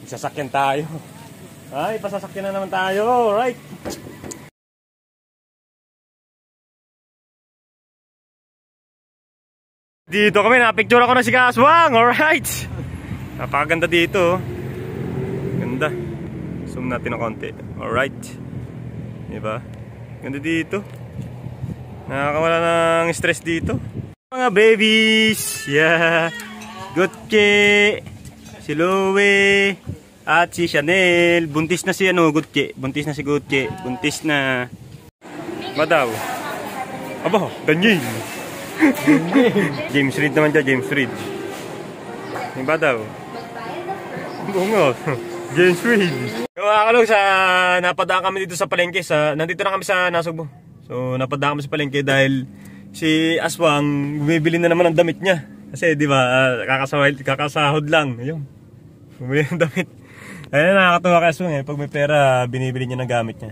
Sasakyan tayo. Ay, pasasakyan na naman tayo. Alright. Dito kami, napicture ako na si Kaswang. Alright. Napakaganda dito. Ganda. Zoom natin ng konti. Alright. Diba? Ganda dito. Nakakawala ng stress dito. Mga babies. Yeah. Gutche. Si Louie. At si Chanel. Buntis na si Gutche. Buntis na si Gutche. Buntis na. Madaw. Aba, ganyan. James Reid naman dyan, James Reid. Yung Madaw. Bungo. James Reid. Kakalog sa napadaan kami dito sa palengke. Nandito na kami sa Nasugbo. So napadaan kami sa palengke dahil si Aswang bumibili na naman ng damit niya. Kasi di ba kakasahod lang. Ayun. Bumili ng damit. Ayun, nakakatuwa kay Aswang pag may pera binibili niya ng gamit niya.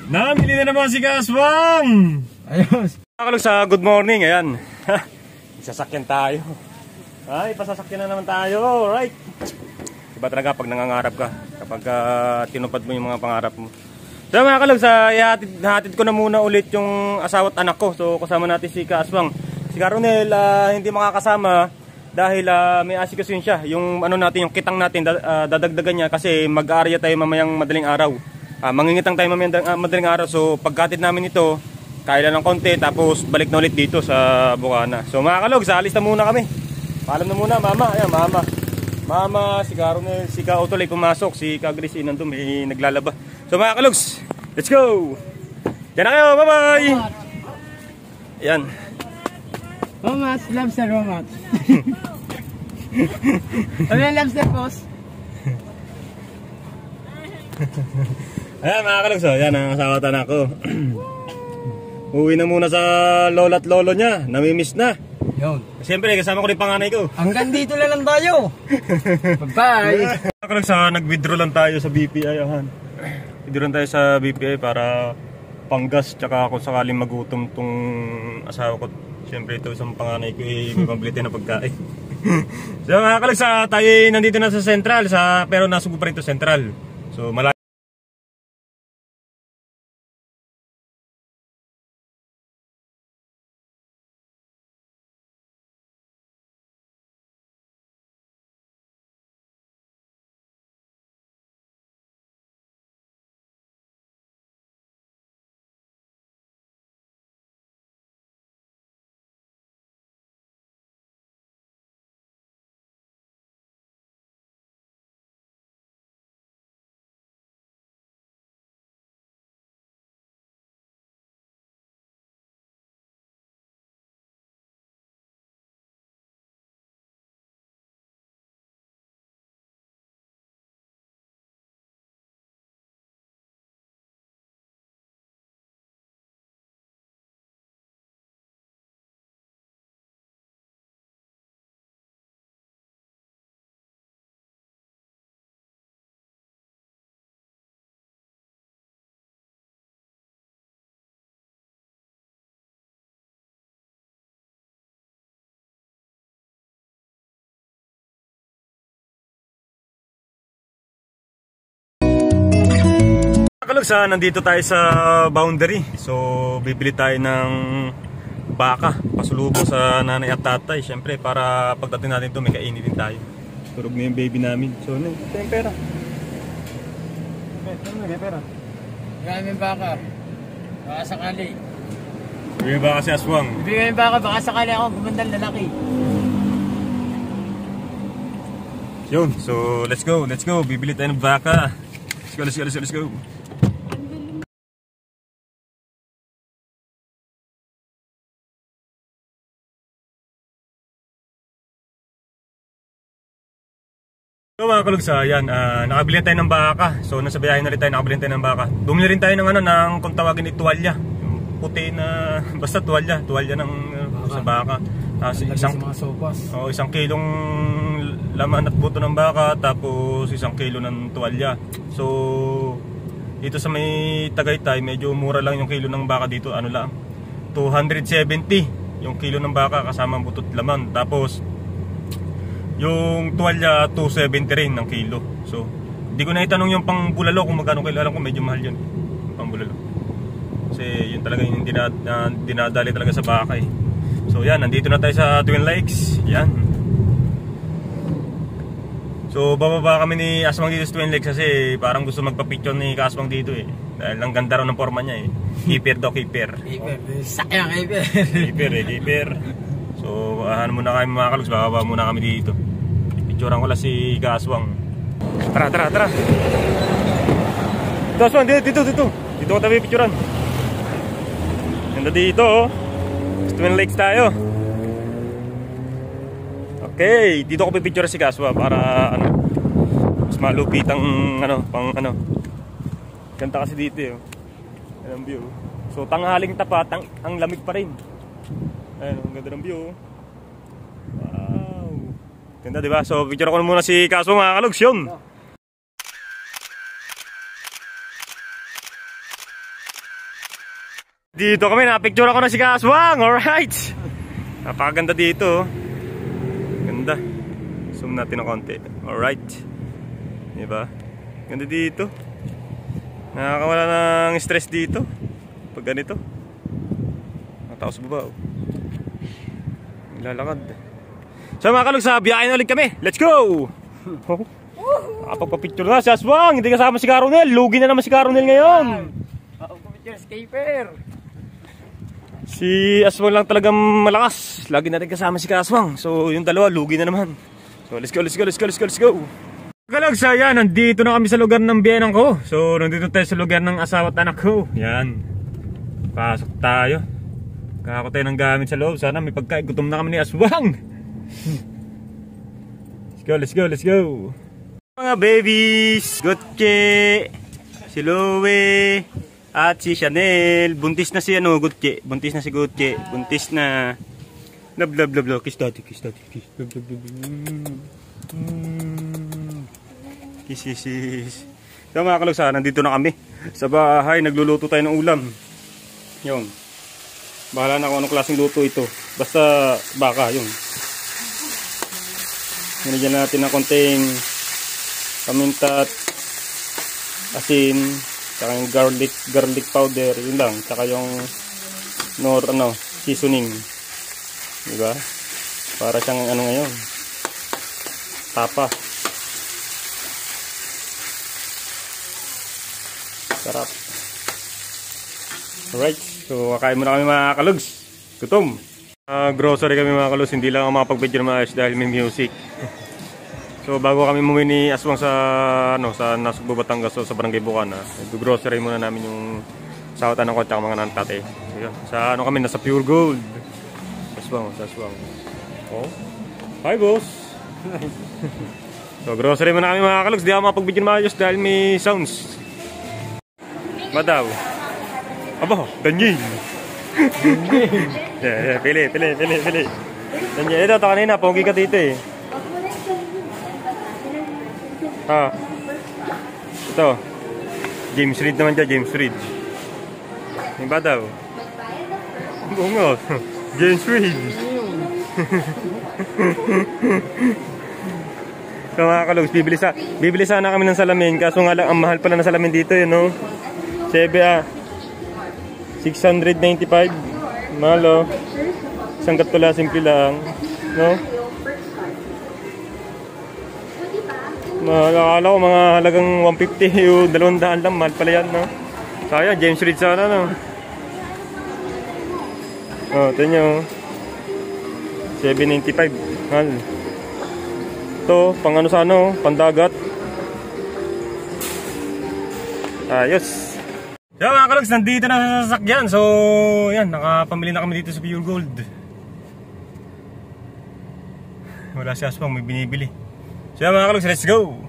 Namili na naman si Kaswang! Ayos! Nakalog sa good morning, ayan. Sasakyan tayo. Ay, pasasakyan na naman tayo, alright. Diba talaga pag nangangarap ka, kapag tinupad mo yung mga pangarap mo. So mga kalog, ihatid ko na muna ulit yung asawa at anak ko. So kasama natin si Kaswang. Si Caronel hindi makakasama dahil may asikasuhin siya. Yung ano natin, yung kitang natin, dadagdagan niya kasi mag-aarya tayo mamayang madaling araw. Mangingitang tayo mamayang madaling araw. So pagkatid namin ito, kailan ng konti, tapos balik na ulit dito sa Bukana. So mga kalog, alis na muna kami. Paalam na muna, mama. Ayan, mama, si Caronel, si Kautol ay pumasok, si Kagris nandun may naglalaba. So mga kalogs, let's go! Yan na kayo, bye-bye! Yan. Romas, lobster, Romas. Ano yung lobster, boss? Ayan mga kalogs, yan ang asawa at anak ko. Uwi na muna sa lola at lolo niya, namimiss na. Yun. Siyempre, kasama ko rin panganay ko. Hanggang dito lang tayo. Bye-bye. Mga kalogs, nag-withdraw lang tayo sa BPI. Withdraw lang tayo sa BPI para panggas, tsaka kung sakaling magutom tong asawa ko. Siyempre ito isang panganay ko may pambilite na pagkain. So mga kalogs, tayo nandito na sa Central, pero nasugo pa rin ito Central. So malayo. Kalog, nandito tayo sa boundary. So bibili tayo ng baka, pasulubong sa nanay at tatay. Siyempre para pagdating natin ito may kainin din tayo. Turog na yung baby namin. So ano, ito yung pera. May pera. Bigyan yung baka. Baka sakali. Bigyan baka si Aswang. Bigyan yung baka, baka sakali ako gumandang lalaki. Yun, so let's go. Bibili tayo ng baka. Let's go. So mga kalogs, yan, nakabili tayo ng baka. So nasa biyahe na rin tayo, nakabili tayo ng baka. Bumili rin tayo ng kung tawagin ni tuwalya. Puti na, basta tuwalya ng sa baka. Isang kilong laman at buto ng baka, tapos 1 kilo ng tuwalya. So dito sa may Tagaytay, medyo mura lang yung kilo ng baka dito, ano lang, 270. yung kilo ng baka kasama butot laman. Tapos yung tuwalya 270 rin ng kilo. So hindi ko na itanong yung pang bulalo kung magkano kilo. Alam ko medyo mahal yun, pang bulalo. Kasi yun talaga yung dinadali talaga sa baka eh. So yan, nandito na tayo sa Twin Lakes. Yan. So bababa kami ni Aswang dito sa Twin Lakes kasi parang gusto magpa-picture ni Aswang dito eh. Dahil ang ganda raw ng forma niya eh. Keeper daw, keeper. Keeper, sayang keeper. Keeper eh, keeper. So ano muna kami mga kalugs, bababa muna kami dito. Picturean ko lang si Aswang. Tara, tara, tara. Ito Aswang, dito. Dito ko tabi picturean. Ganda dito oh. Twin Lakes tayo. Okay, dito ko pipicture si Kaswa para ano, mas malupit ang ano, pang ano. Ganda kasi dito eh. Ayan ang view. So tanghaling tapat, ang lamig pa rin. Ayan, ang ganda ng view. Wow. Ganda diba? So picture ko muna si Kaswa mga kalugs yun. Dito kami, napicture ako na si Kaswang. Alright. Napakaganda dito. Ganda. Zoom natin ng konti. Alright. Diba? Ganda dito. Nakakawala ng stress dito pag ganito. Tao sa baba. Lalakad. So mga kalug, sa biyahe na ulit kami. Let's go! Nakapagpapicture na si Kaswang. Hindi kasama si Caronel. Lugi na naman si Caronel ngayon. Nakapagpapicture si Keeper. Si Aswang lang talagang malakas. Lagi natin kasama si Kaswang. So yung dalawa lugi na naman. So let's go. Kalog, so yan, nandito na kami sa lugar ng biyenang ko. So nandito tayo sa lugar ng asawa at anak ko. Yan. Pasok tayo. Kako tayo ng gamit sa loob. Sana may pagkain. Gutom na kami ni Aswang. Let's go. Mga babies, Gutche, si Lowe, at si Chanel. Buntis na si ano, Gutche. Buntis na si Gutche. Buntis na. Blah. Kiss daddy. Kiss. Kiss. So mga kalugsa, nandito na kami sa bahay. Nagluluto tayo ng ulam. Yun. Bahala na kung anong klaseng luto ito. Basta baka, yun. Nilagyan natin ng konting paminta at asin. Tsaka yung garlic powder, yun lang. Tsaka yung seasoning. Diba? Para siyang ano ngayon. Tapa. Sarap. Alright. So, kakain muna kami mga kalugs. Gutom. Grocery kami mga kalugs. Hindi lang ako makapag-video na maayos dahil may music. So bago kami umuwi ni Aswang sa Nasugbo, Batangas, sa Barangay Bukana, nag-grocery muna namin yung sawatan ng ko at mga nantate. So yun, sa ano kami, nasa Pure Gold. Aswang. Oh. Hi boss. So grocery muna kami mga kalugs. Di ako makapag-video na maayos dahil may sounds. Madaw. Aba, ganyan. Yeah, pili. Ganyan, ito kanina, pogi ka dito eh. Ito James Reid naman dyan, James Reid. Yung ba daw? Oo, James Reid. So mga kalugs, bibili sana kami ng salamin. Kaso nga lang, ang mahal pala ng salamin dito yun, no? 695. Mahal, oh. Isang katula, simple lang, no? Akala ko mga halagang 150 o 200 lang. Mahal pala yan, no? Sayang, James Reid sana, no? Oh, ito nyo. 795. Mahal. Ito, pang ano sa ano, pandagat. Ayos. So mga kalugs, nandito na sa sasakyan. So, yan, nakapamili na kami dito sa Pure Gold. Wala si Aswang, may binibili. So yan mga kalugs, let's go!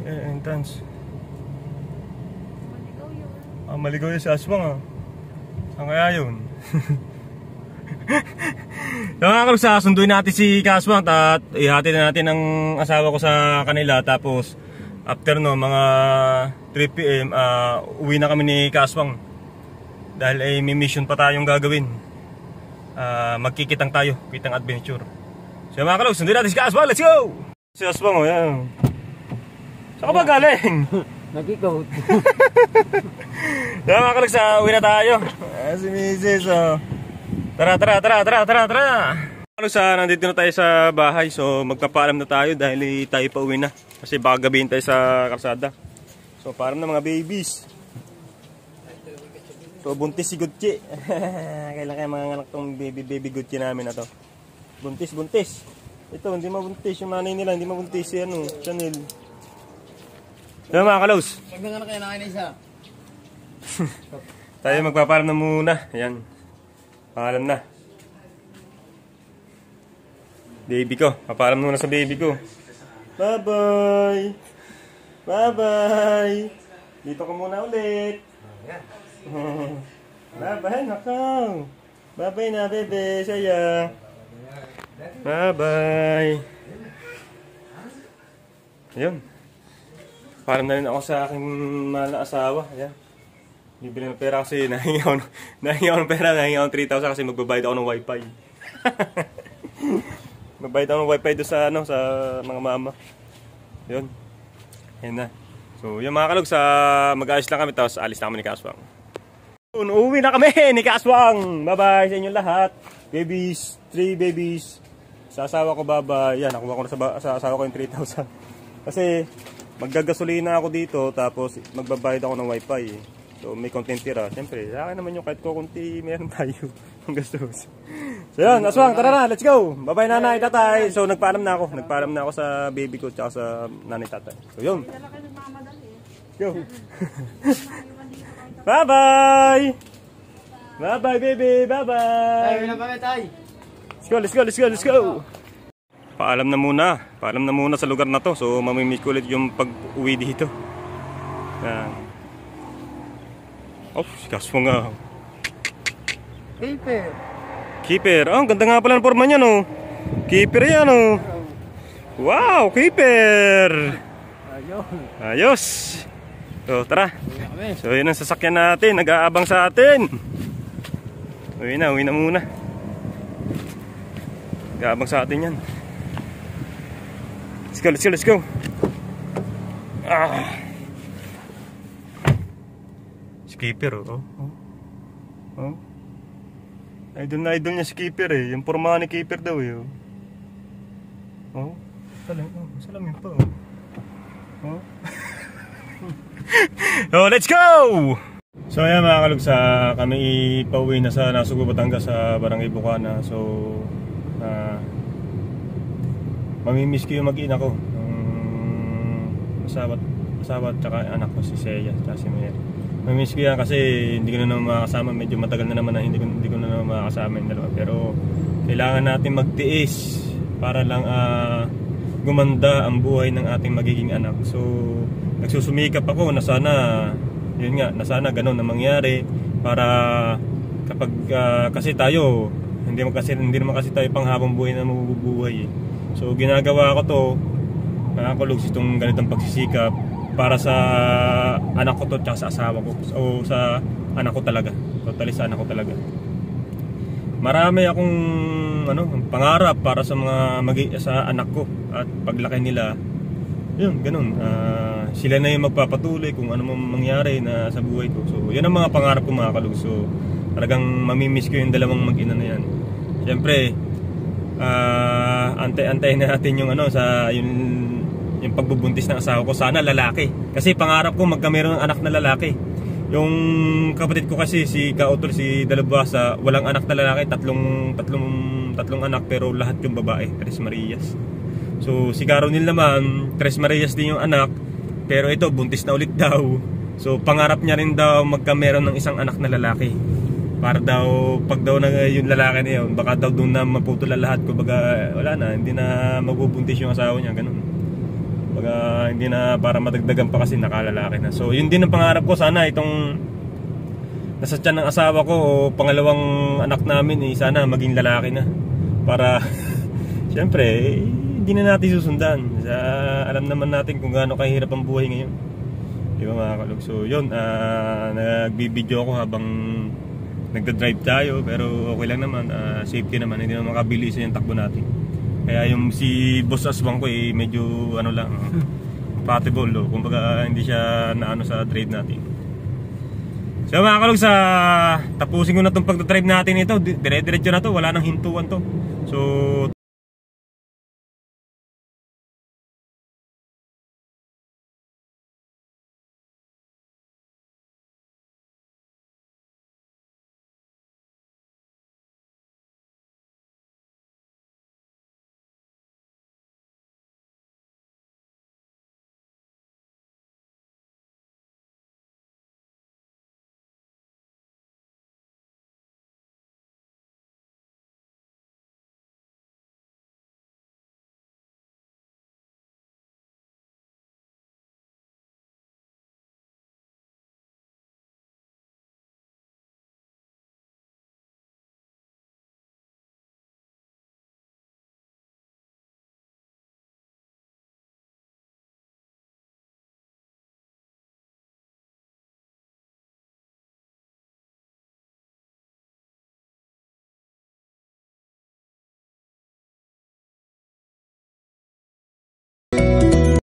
Entrance. Maligaw yun si Aswang, ah. Saan kaya yun? So mga kalugs, sunduin natin si Aswang at ihati na natin ang asawa ko sa kanila. Tapos after no, mga 3 PM, uwi na kami ni Aswang. Dahil ay may mission pa tayong gagawin. magkikitang tayo, kitang adventure. So mga kalog, sundin natin si Aswang, let's go! Si Aswang, yan. Saan ka ba galing? Nag-ikot. So mga kalog, sa uwi na tayo. Si Mrs. Tara. Nandito na tayo sa bahay, so magpapaalam na tayo dahil tayo pa uwi na. Kasi baka gabihin tayo sa kalsada. So paalam na mga babies. So buntis si Gucci. Kailan kaya mga anak tong baby Gucci namin na to. Buntis. Ito hindi mabuntis, yung nanay nila hindi mabuntis si Chanel. So mga kalaws, Magdangan na kayo na isa. tayo magpapaalam na muna. Ayan, paalam na. Baby ko, papaalam muna sa baby ko. Bye-bye. Dito ko muna ulit. Bye-bye, nakaw. Bye-bye na, bebe. Saya. Bye-bye. Ayun. Paalam na rin ako sa aking mahal na asawa. Ayan. Bibili ng pera kasi nahingi ako ng pera. Nahingi ako ng 3,000 kasi magbabayad ako ng wifi. Magbayad ako ng wifi doon sa, sa mga mama. Yun. Yan na. So, yung mga kalog, mag-ayos lang kami, tapos alis na kami ni Kaswang. Uuwi na kami ni Kaswang. Bye-bye sa inyong lahat. Babies, 3 babies. Sa asawa ko, bye-bye. Yan, nakuha ko na sa asawa ko yung 3,000. Kasi, maggagasolina ako dito, tapos magbabayad ako ng wifi. So, may content tira. Siyempre, sa akin naman yung kahit ko kunti, meron tayo. Ang gastos. So, yun, Aswang, tara na, let's go. Bye-bye nanay, tatay. So, nagpaalam na ako sa baby ko, tsaka sa nanay, tatay. So, yun. Go. Bye-bye. Bye-bye, baby. Bye-bye. Tayo na kami, tay. Let's go. Paalam na muna sa lugar na to. So, mamimiss ko ulit yung pag-uwi dito. Yan. Oh, si Kaswang nga. Keeper. Oh, ganda nga pala ng forma niya, no? Keeper yan, no? Wow, keeper! Ayos! So, tara. So, yun ang sasakyan natin. Nag-aabang sa atin. Uwi na muna. Nag-aabang sa atin yan. Let's go. Skipper, oh. Idol na idol niya si Keeper eh. Yung porma ni Keeper daw eh. Oh. Salamin pa oh. Oh, let's go! So ayan mga kalugsa, kami ipauwi na sa Nasugbu, Batangas sa Barangay Bukana. So mamimiss ko yung mag-ina ko. Asawa at saka anak ko si Seya at si Mary. Mamimiss ko yan kasi hindi ko na naman makakasama. Medyo matagal na naman na hindi ko na naman makakasama yung dalawa. Pero kailangan natin magtiis para lang gumanda ang buhay ng ating magiging anak. So nagsusumikap ako na sana, yun nga, na sana ganun na mangyari para kapag kasi tayo hindi naman kasi tayo panghabang buhay na mabubuhay eh. So ginagawa ko to, nakakulugs itong ganitong pagsisikap para sa anak ko to tsaka sa asawa ko o sa anak ko talaga, totally sa anak ko talaga. Marami akong pangarap para sa sa anak ko at paglaki nila. Yun, ganun. Sila na yung magpapatuloy kung ano mangyari na sa buhay ko. So, yun ang mga pangarap ko mga kalug. So, talagang mamimiss ko yung dalawang mag-ina na yan. Siyempre, antay-antayin na natin yung yung pagbubuntis ng asawa ko. Sana lalaki. Kasi pangarap ko magkameron ng anak na lalaki. Yung kapatid ko kasi si Kautol, si Dalabasa, walang anak na lalaki, tatlong anak pero lahat yung babae, Tres Marias. So si Caronil naman, Tres Marias din yung anak, pero ito buntis na ulit daw. So pangarap niya rin daw magkameron ng isang anak na lalaki. Para daw pag daw na yung lalaki na yun, baka daw doon na maputol lahat, kumbaga wala na, hindi na magbubuntis yung asawa niya, ganun. Baga, hindi na para madagdagan pa kasi nakalalaki na. So yun din ang pangarap ko, sana itong nasa tiyan ng asawa ko o pangalawang anak namin sana maging lalaki na. Para siyempre hindi na natin susundan. Alam naman natin kung gaano kahirap ang buhay ngayon, di ba mga kalug? So yun, nagbibideo ako habang nagda-drive tayo, pero okay lang naman, safety naman, hindi naman makabilis yung takbo natin. Kaya yung si Boss Aswang ko medyo ano lang, compatible kumbaga hindi siya naano sa trade natin. So mga kalog, tapusin ko na itong pagdadrive natin ito, dire-diretso na to, wala nang hintuan to. So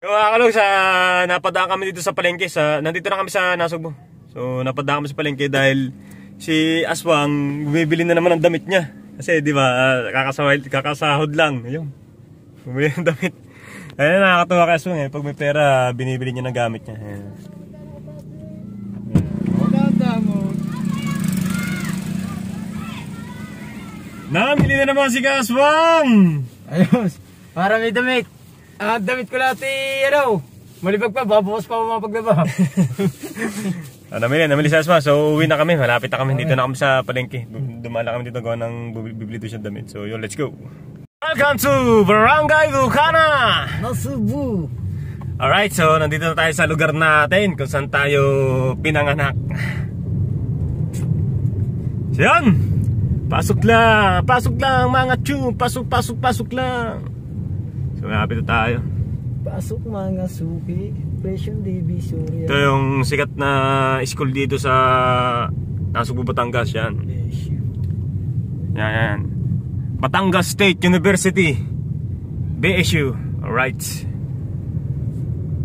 mga kalog, napadaan kami dito sa palengke, nandito na kami sa Nasugbo. So napadaan kami sa palengke dahil si Aswang bumibili na naman ng damit niya. Kasi di ba, kakasahod lang. Ayun, bumili ng damit. Ayun, nakakatuwa kay Aswang pag may pera, binibili niya ng gamit niya. Ayun. Namili na naman si Aswang! Ayos, para may damit. Damit ko lahat malibag pa, babukas pa mga paglaba. Namili si Aswang. So uwi na kami, malapit na kami. Dito na kami sa palengke. Dumala kami dito gawa ng bibili to siyang damit. So yun, let's go. Welcome to Barangay Vulcana, Nasugbo. Alright, so nandito na tayo sa lugar natin kung saan tayo pinanganak. So yun, pasok lang mga tune. Pasok lang. So malapit na tayo. Pasok mga suki, Impression Divisoria. Ito yung sikat na school dito sa Nasugbo, Batangas. Yan. Yan. Batangas State University, BSU. Alright.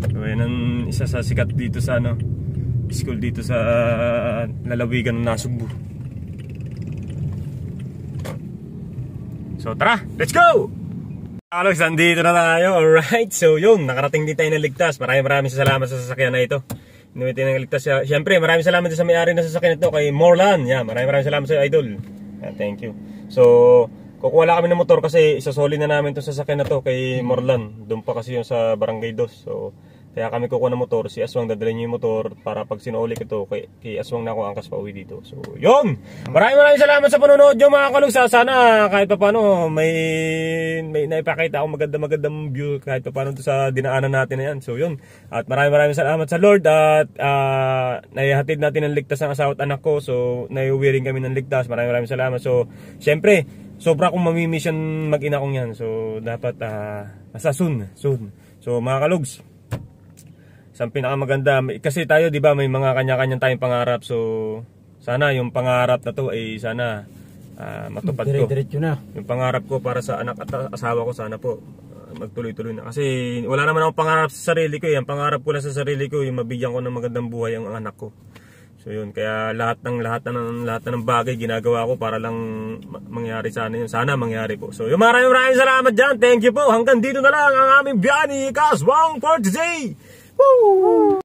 So yan ang isa sa sikat dito sa school dito sa lalawigan ng Nasugbo. So tara, let's go! Alex, nandito na tayo. Alright, so yun, nakarating din tayo ng ligtas. Maraming salamat sa sasakyan na ito. Inuwi tayo ng ligtas. Siyempre, maraming salamat sa may-ari na sasakyan ito, kay Morlan. Yeah, maraming salamat sa idol. Yeah, thank you. So, kukuha lang kami ng motor kasi isasoli na namin itong sasakyan na to kay Morlan. Doon pa kasi yung sa Barangay Dos. So, kaya kami kukuha ng motor. Si Aswang dadalhin niyo yung motor para pag sinuuli ko ito, kay Aswang na ako angkas pa uwi dito. So, yun! Maraming salamat sa panonood nyo mga kalugsa. Sana kahit pa paano may naipakita akong magandang view kahit pa paano sa dinaanan natin na yan. So, yun. At maraming salamat sa Lord at naihatid natin ang ligtas ng asawa at anak ko. So, naiuwi rin kami ng ligtas. Maraming salamat. So, syempre, sobra akong mamimiss yung mag-ina kong yan. So, dapat soon. So, mga kalugs, ang pinakamaganda kasi tayo, 'di ba, may mga kanya-kanyang tayong pangarap. So sana yung pangarap na to ay sana matupad ko. Diretso na. Yung pangarap ko para sa anak at asawa ko, sana po magtuloy-tuloy na. Kasi wala naman akong pangarap sa sarili ko. Ang pangarap ko lang sa sarili ko yung mabigyan ko ng magandang buhay ang anak ko. So yun, kaya lahat ng bagay ginagawa ko para lang mangyari sana yun. Sana mangyari po. So yun, maraming salamat dyan. Thank you po. Hanggang dito na lang ang aming biyani Kaswang for today. Woo!